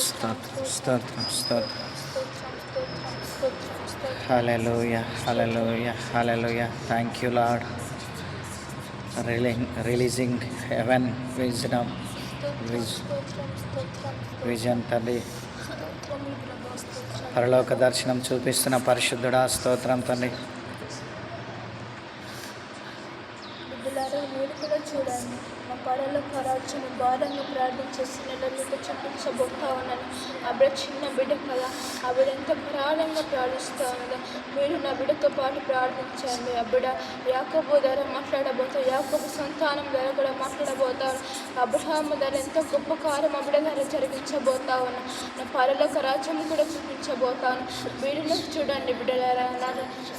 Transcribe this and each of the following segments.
స్తోత్రం స్తోత్రం స్తోత్రం. Hallelujah hallelujah hallelujah. Thank you Lord. Releasing heaven wisdom vision తండ్రి. పరలోక దర్శనం చూపిస్తున్న పరిశుద్ధుడా స్తోత్రం తండ్రి. మీరు కూడా చూడండి, మా పరలోక రాజ్యం భారంగా ప్రార్థించేస్తున్న మీకు చూపించబోతా ఉన్నాను. ఆ బిడ్డ చిన్న బిడ్డ కదా, ఆ బిడ్డ ఎంత ప్రారంభంగా ప్రార్థిస్తూ ఉన్నదో మీరు నా బిడ్డతో పాటు ప్రార్థించండి. ఆ బిడ్డ యాకోబు ద్వారా మాట్లాడబోతారు, యాకోబు సంతానం ద్వారా కూడా మాట్లాడబోతారు. అబ్రహాము ద్వారా ఎంతో గొప్ప కార్యం ఆ బిడ్డ ద్వారా జరిగించబోతా ఉన్నాను. నా పరలోక రాజ్యం కూడా చూపించబోతాను. బిడ్డను చూడండి బిడ్డలారా, నా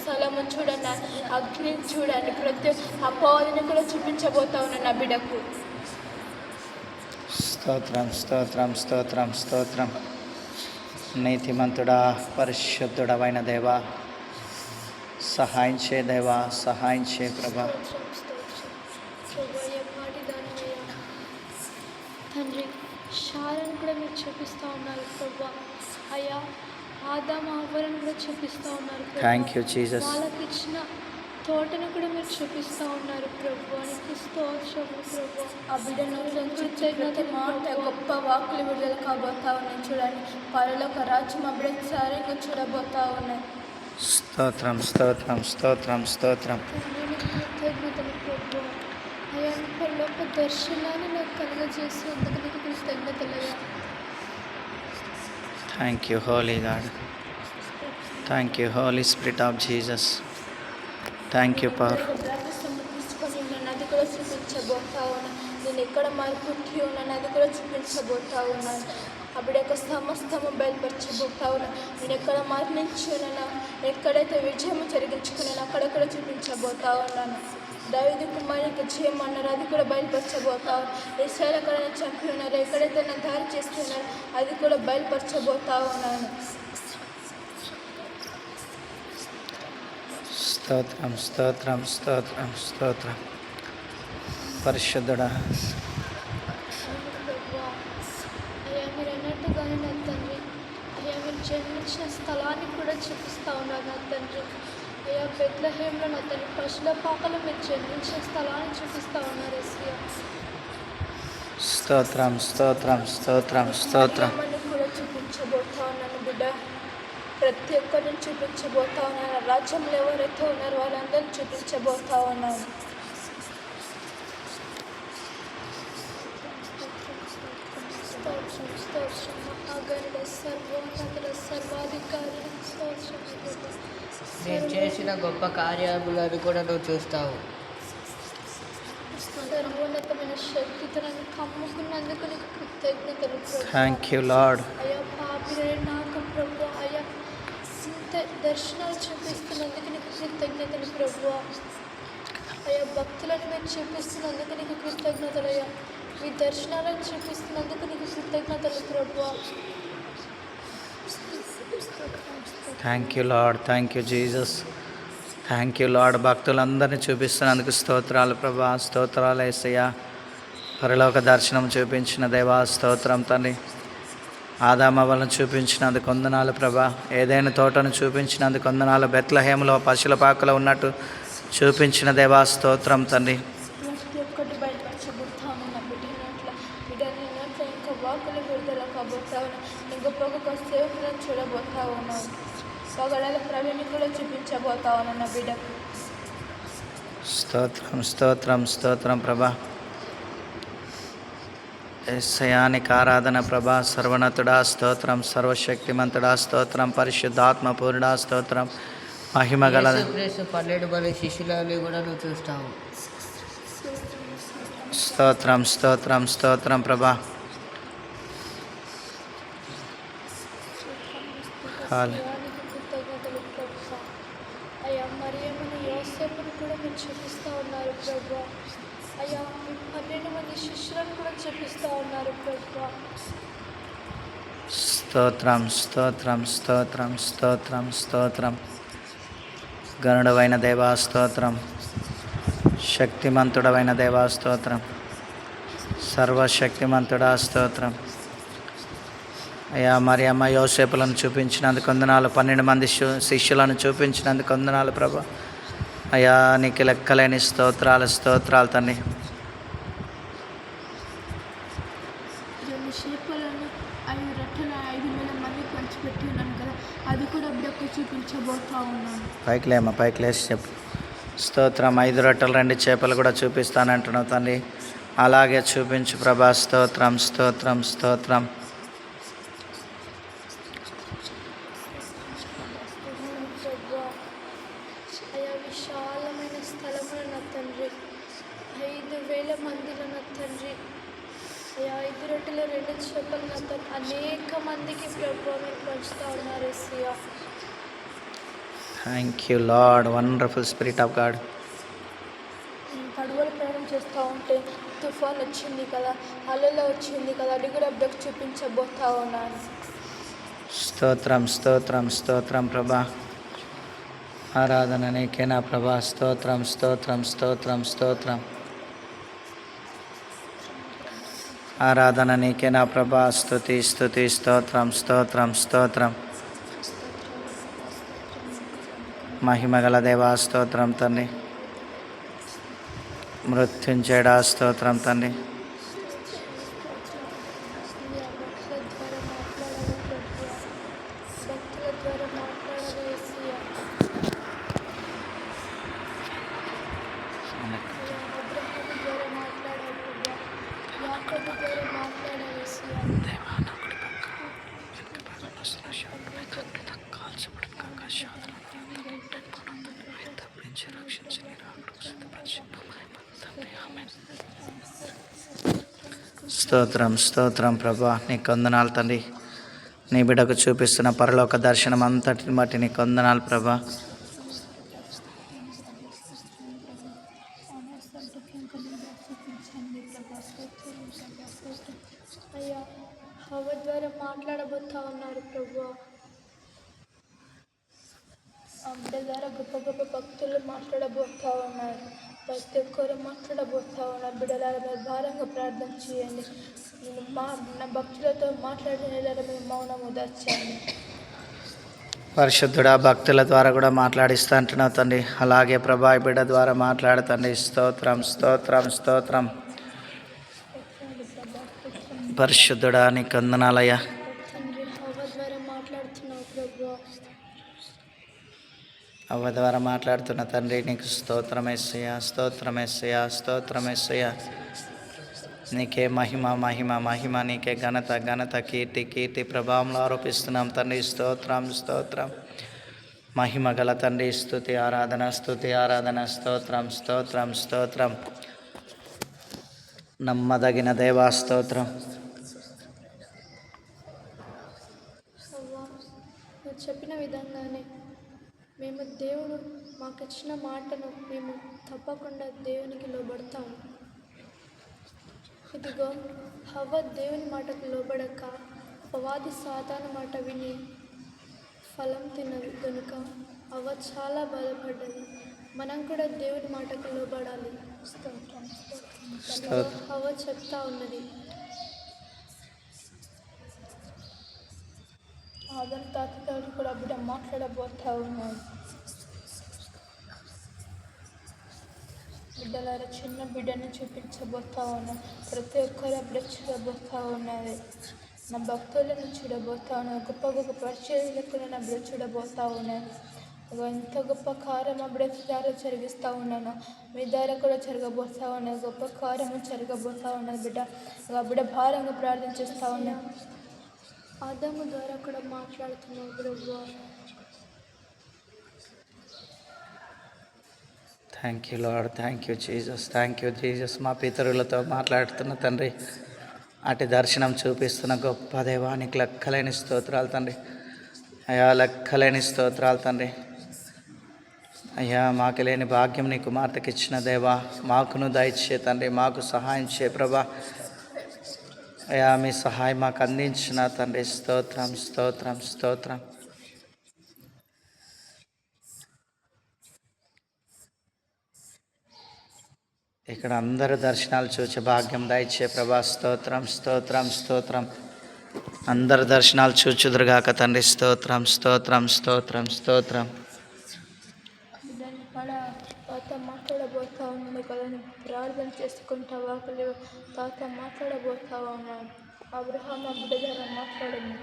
స్థలము చూడండి, అగ్ని చూడండి, ప్రతి అపవాదిని కూడా చూపించబోతా ఉన్నాను నా బిడ్డకు. స్తోత్రం స్తోత్రం స్తోత్రం స్తోత్రం. నీతిమంతుడా పరిశుద్ధుడవైన దేవా, సహాయం చే దేవా, సహాయం చే ప్రభా. తండ్రి శాలను కూడా మీరు చూపిస్తూ ఉన్నారు ప్రభా. అయ్యా ఆదాము అవ్వలను కూడా చూపిస్తూ ఉన్నారు. Thank you Jesus. వాళ్ళకి ఇచ్చిన తోటను కూడా మీరు చూపిస్తూ ఉన్నారు ప్రభు. నీకు స్తోత్రము ప్రభు. ఆ బిడ్డను కృతజ్ఞత మాట గొప్ప వాకులు విడుదల కాబోతా ఉన్నాయి. చూడండి, పరలోక రాజ్యం ఆ బిడ్డ సారంగా చూడబోతా ఉన్నాయి. స్తోత్రం స్తోత్రం స్తోత్రం స్తోత్రం. కృతజ్ఞతలు ప్రభు. అయ్యా పరలోక దర్శనాన్ని నాకు కలుగజేసినందుకు నీకు కృతజ్ఞతలయ్యా. Thank you holy God. Thank you holy spirit of Jesus. Thank you power. తీసుకొని ఉన్నాను, అది కూడా చూపించబోతా ఉన్నాను. నేను ఎక్కడ మార్పుట్టి ఉన్నాను అది కూడా చూపించబోతా ఉన్నాను. అప్పుడు యొక్క సమస్తము బయలుపరచబోతా ఉన్నాను. నేను ఎక్కడ మరణించి ఉన్నాను, ఎక్కడైతే విజయం జరిగించుకున్నాను అక్కడక్కడ చూపించబోతా ఉన్నాను. దావీదు కుమారునికి జయం అన్నారు, అది కూడా బయలుపరచబోతా ఉన్నాను. ఇశ్రాయేలు ఎక్కడైనా చంపి ఉన్నారు, ఎక్కడైతే నా దారి చేస్తున్నారు అది కూడా బయలుపరచబోతా ఉన్నాను. స్తోత్రం స్తోత్రం స్తోత్రం స్తోత్రం. పరిశుద్ధుడా అయ్యా మీరు అన్నట్టుగానే నా తండ్రి, అయ్యా మీరు జన్మించిన స్థలాన్ని కూడా చూపిస్తూ ఉన్నారు నా తండ్రి. అయ్యా బెత్లెహేంలో నా తండ్రి పశుల పాకలో మీరు జన్మించిన స్థలాన్ని చూపిస్తూ ఉన్నారు ఎస్సయ్యా. స్తోత్రం స్తోత్రం స్తోత్రం స్తోత్రం. కూడా చూపించబోతా ఉన్నాను బిడ్డ, ప్రతి ఒక్కరిని చూపించబోతా ఉన్నాను. రాజ్యంలో ఎవరైతే ఉన్నారో వాళ్ళందరినీ చూపించబోతా ఉన్నాను. నేను చేసిన గొప్ప కార్యములను కూడా నువ్వు చూస్తావు. సర్వోన్నతమైన శక్తితో నన్ను కమ్ముకున్నందుకు నీకు కృతజ్ఞతలు. Thank you lord. అయ్యా పాపిరే నాకు ప్రభు, అయ్యా ఇంత దర్శనాలు చూపిస్తున్నందుకు నీకు కృతజ్ఞతలు ప్రభు. అయ్యా భక్తులను మీరు చూపిస్తున్నందుకు నీకు కృతజ్ఞతలు. అయ్యా మీ దర్శనాలను చూపిస్తున్నందుకు నీకు కృతజ్ఞతలు ప్రభు. Thank you Lord. Thank you Jesus. Thank you Lord. భక్తులందరినీ చూపిస్తున్నందుకు స్తోత్రాలు ప్రభా. స్తోత్రాలు యేసయ్యా. పరలోక దర్శనం చూపించిన దేవా స్తోత్రం తండ్రి. ఆదామవ్వలను చూపించినందుకు వందనాలు ప్రభా. ఏదైనా తోటను చూపించినందుకు వందనాలు. బెత్లెహేములో పశుల పాకలో ఉన్నట్టు చూపించిన దేవా స్తోత్రం తండ్రి. ప్రతి ఒక్కటి బయటపరచబోతాము నా బిడ్డని నోట్లో ఇంకా వాకులు విడుదల కాబోతా ఉన్నాను. ఇంకా గొప్ప సేవకులను చూడబోతా ఉన్నాను. పగడాల ప్రవీణి కూడా చూపించబోతా ఉన్నాను నా బిడ్డకు. స్తోత్రం స్తోత్రం స్తోత్రం ప్రభా. యేసయ్యానికి ఆరాధన ప్రభా. సర్వనతుడా స్తోత్రం, సర్వశక్తిమంతుడా స్తోత్రం, పరిశుద్ధాత్మ పూర్ణుడా స్తోత్రం, మహిమ గల 12 మంది శిష్యులని కూడా నువ్వు చూస్తావు. స్తోత్రం స్తోత్రం స్తోత్రం ప్రభా. కృతజ్ఞతలు ప్రభు. అయ్యా మరియమ్మని యోసేపుని కూడా మీరు చూపిస్తూ ఉన్నారు ప్రభు. అయ్యా మీ 12 మంది శిష్యులను కూడా చూపిస్తూ ఉన్నారు ప్రభు. స్తోత్రం స్తోత్రం స్తోత్రం స్తోత్రం స్తోత్రం. గణుడవైన దేవా స్తోత్రం, శక్తిమంతుడవైన దేవా స్తోత్రం, సర్వశక్తిమంతుడా స్తోత్రం. అయ్యా మరి అమ్మ యోసేపులను చూపించినందుకు వందనాలు, 12 మంది శిష్యులను చూపించినందుకు వందనాలు ప్రభా. అయ్యా నీకు లెక్కలేని స్తోత్రాలు స్తోత్రాలు తండ్రి. 2 చేపలను 5 రొట్టెలు 5,000 మందికి పంచిపెట్టి ఉన్నాను కదా, అది కూడా బిడ్డకు చూపించబోతా ఉన్నాను. పైకి లేచి చెప్పు. స్తోత్రం. 5 రొట్టెలు 2 చేపలు కూడా చూపిస్తానంటున్నావు తండ్రి. అలాగే చూపించు ప్రభా. స్తోత్రం స్తోత్రం స్తోత్రం. అయ్యా విశాలమైన స్థలములు నా తండ్రి, 5,000 మందిలో నా తండ్రి, అయ్యా 5 రొట్టెలు 2 చేపలు నా తండ్రి, అనేక మందికి ప్రభు మీరు పంచుతా ఉన్నారు యేసయ్యా. Thank you Lord, wonderful spirit of God. పడవలు ప్రయాణం చేస్తూ ఉంటే తుఫాన్ వచ్చింది కదా, అలలో వచ్చింది కదా, అది కూడా బిడ్డకు చూపించబోతా ఉన్నాను. స్తోత్రం స్తోత్రం స్తోత్రం ప్రభా. ఆరాధన నీకే నా ప్రభా. స్తోత్రం స్తోత్రం స్తోత్రం స్తోత్రం. ఆరాధన నీకే నా ప్రభా. స్తుతి స్తుతి స్తోత్రం స్తోత్రం స్తోత్రం. మహిమగల దేవా స్తోత్రం తండ్రి. మృత్యుంజయుడా స్తోత్రం తండ్రి. భక్తుల ద్వారా మాట్లాడాలి యేసయ్యా. అబ్రహాము ద్వారా మాట్లాడాలి ప్రభా, యాకోబు ద్వారా మాట్లాడాలి యేసయ్యా. స్తోత్రం స్తోత్రం ప్రభా. నీకు వందనాలు తండ్రి. నీ బిడ్డకు చూపిస్తున్న పరలోక దర్శనం అంతటిని బట్టి నీకు వందనాలు ప్రభా. అయ్యా హవ్వ ద్వారా మాట్లాడబోతా ఉన్నారు ప్రభు. ఆ బిడ్డ ద్వారా గొప్ప గొప్ప భక్తులు మాట్లాడబోతా ఉన్నారు. ప్రతి ఒక్కరు మాట్లాడబోతా ఉన్నారు. బిడ్డలారా మీరు భారంగా ప్రార్థన చేయండి. నా భక్తులతో మాట్లాడిన మీరు మౌనము దాచండి. పరిశుద్ధుడా, భక్తుల ద్వారా కూడా మాట్లాడిస్తా అంటున్నావు తండ్రి. అలాగే ప్రభా ఈ బిడ్డ ద్వారా మాట్లాడుతండి. స్తోత్రం స్తోత్రం స్తోత్రం. పరిశుద్ధుడా నీకు వందనాలయ్యా. తండ్రి హవ్వ ద్వారా మాట్లాడుతున్నావు ప్రభు. అవ్వ ద్వారా మాట్లాడుతున్న తండ్రి నీకు స్తోత్రమేసయ్యా స్తోత్రమేసయ్యా స్తోత్రమేసయ్యా. నీకే మహిమ మహిమ మహిమ, నీకే ఘనత ఘనత కీర్తి కీర్తి ప్రభావంలో ఆరోపిస్తున్నాం తండ్రి. స్తోత్రం స్తోత్రం. మహిమ గల తండ్రి స్తుతి ఆరాధన స్తుతి ఆరాధన. స్తోత్రం స్తోత్రం స్తోత్రం. నమ్మదగిన దేవా స్తోత్రం. హవ్వ నువ్వు చెప్పిన విధంగానే మేము దేవుడు మాకు ఇచ్చిన మాటను మేము తప్పకుండా దేవునికి లోబడతాము. ఇదిగో హవ్వ దేవుని మాటకు లోబడక అపవాది సాతాను మాట విని ఫలం తిన్నది కనుక అవ్వ చాలా బాధపడ్డది. మనం కూడా దేవుని మాటకు లోబడాలి. స్తోత్రం స్తోత్రం. హవ్వ చెప్తా ఉన్నది, ఆదం తాతతో కూడా బిడ్డ మాట్లాడబోతా ఉన్నాడు. బిడ్డలారా చిన్న బిడ్డను చూపించబోతా ఉన్నాను. ప్రతి ఒక్కరు బిడ్డ చూడబోతా ఉన్నది. నా భక్తులను చూడబోతా ఉన్నాను. గొప్ప గొప్ప పరిచర్యలకు నా బిడ్డ చూడబోతా ఉన్నాను. ఎంత గొప్ప కార్యం ఆ బిడ్డ ద్వారా జరిగిస్తూ ఉన్నాను. మీ ద్వారా కూడా జరగబోతా ఉన్నది. గొప్ప కార్యము జరగబోతా ఉన్నది బిడ్డ. ఆ బిడ్డ భారంగా ప్రార్థన చేస్తూ ఉన్నాను. ఆదాము ద్వారా కూడా మాట్లాడుతున్నావు ప్రభు. Thank you Lord, thank you Jesus, thank you Jesus. మా పితరులతో మాట్లాడుతున్న తండ్రి, అటు దర్శనం చూపిస్తున్న గొప్ప దేవానికి లెక్కలేని స్తోత్రాలు తండ్రి. అయ్యా లెక్కలేని స్తోత్రాలు తండ్రి. అయ్యా మాకు లేని భాగ్యం నీ కుమార్తెకి ఇచ్చిన దేవా, మాకును దయచే తండ్రి. మాకు సహాయం చే ప్రభా. అయ్యా మీ సహాయం మాకు అందించిన తండ్రి. స్తోత్రం స్తోత్రం స్తోత్రం. ఇక్కడ అందరూ దర్శనాలు చూచే భాగ్యం దయచే ప్రభా. స్తోత్రం స్తోత్రం స్తోత్రం. అందరి దర్శనాలు చూచుదురుగాక తండ్రి. స్తోత్రం స్తోత్రం స్తోత్రం స్తోత్రం. దాన్ని తాత మాట్లాడబోతా ఉన్నాను కదా, ప్రార్థన చేసుకుంటావా కలిగి తాత మాట్లాడబోతావా ఉన్నాను. అబ్రహాం బిడ్డ ద్వారా మాట్లాడండి.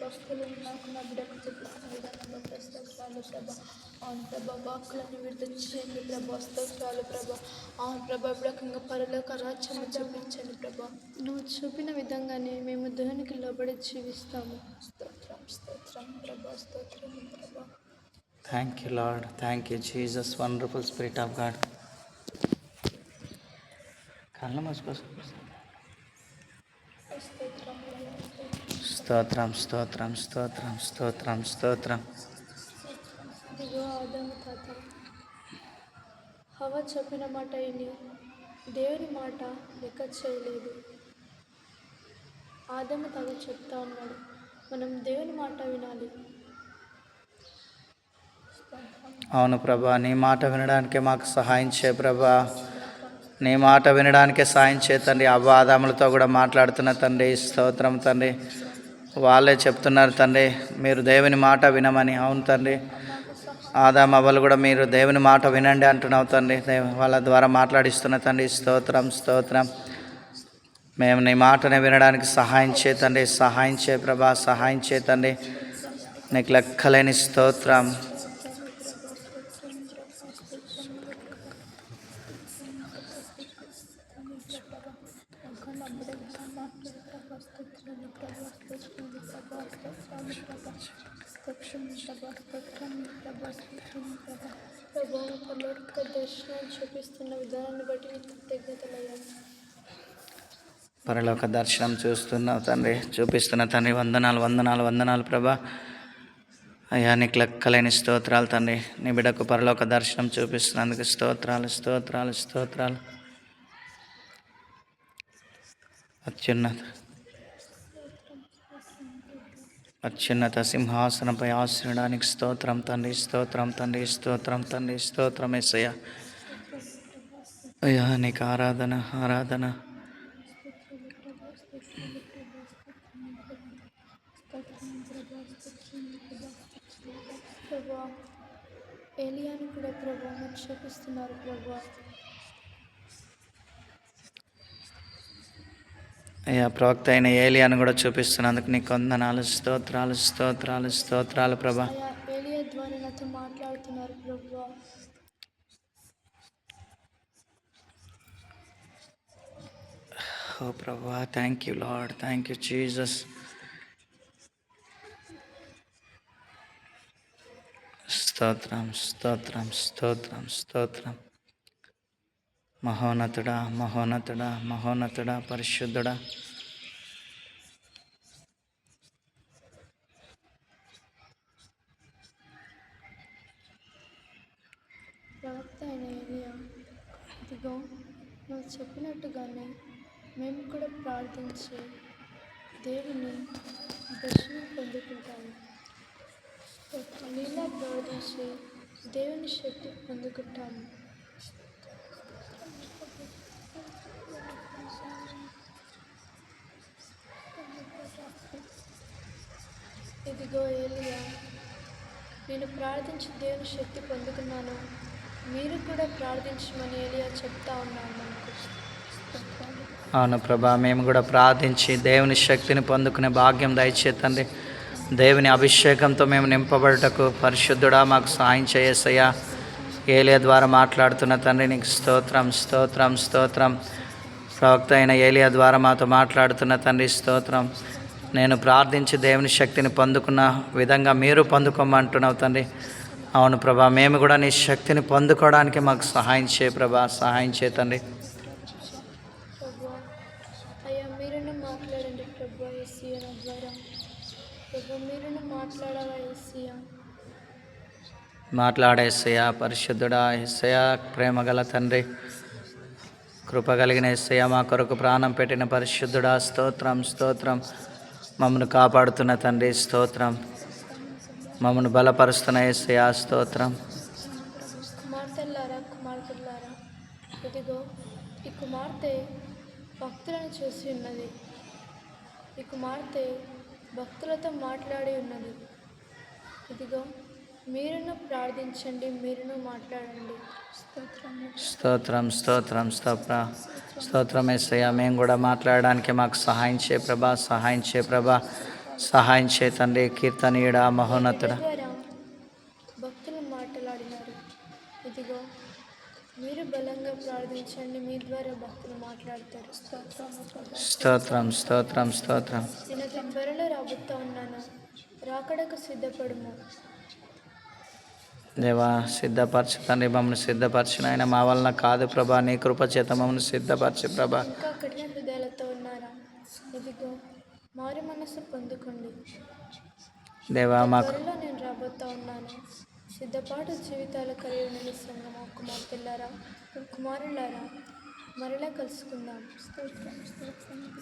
భక్తులు నాకు నా బిడ్డకు చూపిస్తున్న విధానంలో స్తోత్రాలు ప్రభా. అవును ప్రభా, వాక్కులను విడుదల చేయండి ప్రభా. స్తోత్రాలు ప్రభా. అవును ప్రభా, బిడ్డకంగా పరలోక రాజ్యాన్ని చూపించండి ప్రభా. నువ్వు చూపిన విధంగానే మేము దేవునికి లోబడి జీవిస్తాము. స్తోత్రం స్తోత్రం ప్రభా, స్తోత్రం ప్రభా. Thank you Lord, thank you Jesus, wonderful spirit of God. కళ్ళ మూసుకోసం. స్తోత్రం స్తోత్రం స్తోత్రం స్తోత్రం స్తోత్రం. ఇదిగో ఆదాము తాత హవ్వ చెప్పిన మాట విని దేవుని మాట లెక్క చేయలేదు. ఆదాము తాత చెప్తా ఉన్నాడు, మనం దేవుని మాట వినాలి. అవును ప్రభా, నీ మాట వినడానికే మాకు సహాయం చేయ ప్రభా. నీ మాట వినడానికే సాయం చేయ తండ్రి. అవ్వాదాములతో కూడా మాట్లాడుతున్న తండ్రి, స్తోత్రం తండ్రి. వాళ్ళే చెప్తున్నారు తండ్రి, మీరు దేవుని మాట వినమని. అవును తండ్రి, ఆదాము అవ్వలు కూడా మీరు దేవుని మాట వినండి అంటున్నావు తండ్రి. వాళ్ళ ద్వారా మాట్లాడిస్తున్న తండ్రి, స్తోత్రం స్తోత్రం. మేము నీ మాటని వినడానికి సహాయం చేయ తండ్రి, సహాయం చేయ ప్రభా, సహాయం చేయ తండ్రి. నీకు లెక్కలేని స్తోత్రం. దర్శనం చూపిస్తున్న విధానాన్ని బట్టి కృతజ్ఞతలయ్యా. పరలోక దర్శనం చూస్తున్నావు తండ్రి, చూపిస్తున్న తండ్రి. వందనాలు వందనాలు వందనాలు ప్రభా. అయ్యా నీకు లెక్కలేని స్తోత్రాలు తండ్రి. నీ బిడ్డకు పరలోక దర్శనం చూపిస్తున్నందుకు స్తోత్రాలు స్తోత్రాలు స్తోత్రాలు. అత్యున్నత సింహాసనంపై ఆశ్రయడానికి స్తోత్రం తండ్రి, స్తోత్రం తండ్రి, స్తోత్రం తండ్రి, స్తోత్రం యేసయ్యా. అయ్యా నీకు ఆరాధన ఆరాధన. ప్రభా, ఏలియాని కూడా ప్రభా మీరు చూపిస్తున్నారు ప్రభా. అయ్యా ప్రవక్త అయిన ఏలియాను కూడా చూపిస్తున్నందుకు నీకు వందనాలు, స్తోత్రాలు స్తోత్రాలు స్తోత్రాలు ప్రభా. అయ్యా ఏలియా ద్వారా నాతో మాట్లాడుతున్నారు ప్రభా. ఓ ప్రభా, thank you Lord, thank you Jesus. స్తోత్రం స్తోత్రం స్తోత్రం స్తోత్రం. మహోన్నతుడా మహోన్నతుడా మహోన్నతుడా పరిశుద్ధుడా. ప్రవక్త అయిన ఏలియా, ఇదిగో నువ్వు చెప్పినట్టుగానే మేము కూడా ప్రార్థించి దేవుని దర్శనం పొందుకుంటాము. నీలా ప్రార్థించి దేవుని శక్తి పొందుకుంటాము. ఇదిగో ఏలియా, నేను ప్రార్థించి దేవుని శక్తి పొందుకున్నాను, మీరు కూడా ప్రార్థించమని ఏలియా చెప్తా ఉన్నాను. అవును ప్రభా, మేము కూడా ప్రార్థించి దేవుని శక్తిని పొందుకునే భాగ్యం దయచేతండి. దేవుని అభిషేకంతో మేము నింపబడటకు పరిశుద్ధుడా మాకు సాయం చేయేసయ్యా. ఏలియా ద్వారా మాట్లాడుతున్న తండ్రి నీకు స్తోత్రం స్తోత్రం స్తోత్రం. ప్రవక్త అయిన ఏలియా ద్వారా మాతో మాట్లాడుతున్న తండ్రి స్తోత్రం. నేను ప్రార్థించి దేవుని శక్తిని పొందుకున్న విధంగా మీరు పొందుకోమంటున్నావు తండ్రి. అవును ప్రభా, మేము కూడా నీ శక్తిని పొందుకోవడానికి మాకు సహాయం చేయ ప్రభా, సహాయం చేయ తండ్రి. అయ్యా మీరును మాట్లాడండి ప్రభా యేసయ్య నా ద్వారా. ప్రభా మీరును మాట్లాడాలా యేసయ్య. మాట్లాడేసయ్యా పరిశుద్ధుడా, యేసయ్యా ప్రేమగల తండ్రి, కృప కలిగిన యేసయ్యా, మా కొరకు ప్రాణం పెట్టిన పరిశుద్ధుడా స్తోత్రం స్తోత్రం. మమ్మల్ని కాపాడుతున్న తండ్రి స్తోత్రం. మమ్మల్ని బలపరుస్తున్న యేసయ్యా స్తోత్రం. కుమార్తెలారా కుమార్తెలారా ఇదిగో ఈ కుమార్తె భక్తులను చూసి ఉన్నది. ఈ కుమార్తె భక్తులతో మాట్లాడి ఉన్నది. ఇదిగో మీరును ప్రార్థించండి, మీరును మాట్లాడండి. స్తోత్రం స్తోత్రం స్తోత్రం స్తోత్రం యేసయ్య. మేము కూడా మాట్లాడడానికి మాకు సహాయం చేయ ప్రభా, సహాయం చేయ ప్రభా, సహాయం చేయ తండ్రి. కీర్తనీయుడా, మహోన్నతుడా, ద్వారా భక్తులు మాట్లాడినారు. ఇదిగో మీరు బలంగా ప్రార్థించండి, మీ ద్వారా భక్తులు మాట్లాడతారు. స్తోత్రం స్తోత్రం స్తోత్రం. నేను అతి త్వరలో రాబోతా ఉన్నాను, రాకడకు సిద్ధపడుము. దేవా, సిద్ధపరచు తండ్రి, మమ్మల్ని సిద్ధపరచిన ఆయన మా వలన కాదు ప్రభా, నీ కృప చేత మమ్మల్ని సిద్ధపరచు ప్రభా. ఇంకా కఠిన హృదయాలతో ఉన్నారా? ఇదిగో మారు మనసు పొందుకోండి. దేవా, మాకు త్వరలో నేను రాబోతా ఉన్నాను. సిద్ధపాటు జీవితాలు కలిగి ఉన్న సంగమా, కుమార్తెలారా, కుమారులారా, మరలా కలుసుకుందాం.